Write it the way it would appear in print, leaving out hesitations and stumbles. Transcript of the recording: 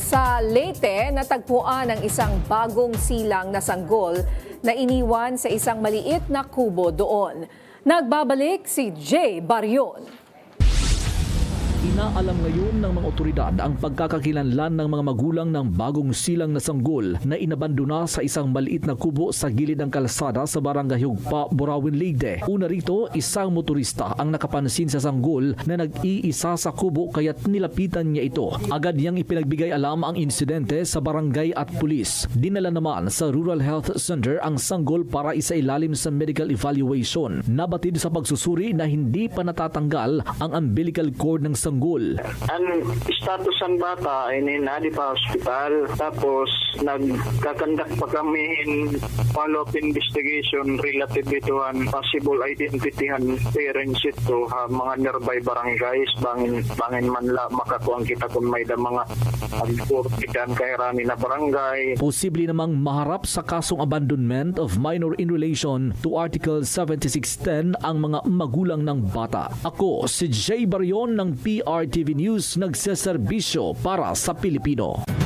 Sa Leyte, natagpuan ang isang bagong silang na sanggol na iniwan sa isang maliit na kubo doon. Nagbabalik si Jay Barion. Inaalam ngayon ng mga otoridad ang pagkakakilanlan ng mga magulang ng bagong silang na sanggol na inabandona sa isang maliit na kubo sa gilid ng kalsada sa barangay Hugpa, Burawin, Leyte. Una rito, isang motorista ang nakapansin sa sanggol na nag-iisa sa kubo kaya't nilapitan niya ito. Agad niyang ipinagbigay alam ang insidente sa barangay at pulis. Dinala naman sa Rural Health Center ang sanggol para isailalim sa medical evaluation. Nabatid sa pagsusuri na hindi pa natatanggal ang umbilical cord ng sanggol. Ang status ng bata ay ninali pa hospital, tapos nagkakandak pa kami in follow-up investigation relative to an possible identity and parents ito mga nearby barangays bangin manla makakuang kita kung may da mga agportikan kay rani na barangay. Posible namang maharap sa kasong abandonment of minor in relation to Article 7610 ang mga magulang ng bata. Ako si Jay Barion ng PRTV News, nagseserbisyo para sa Pilipino.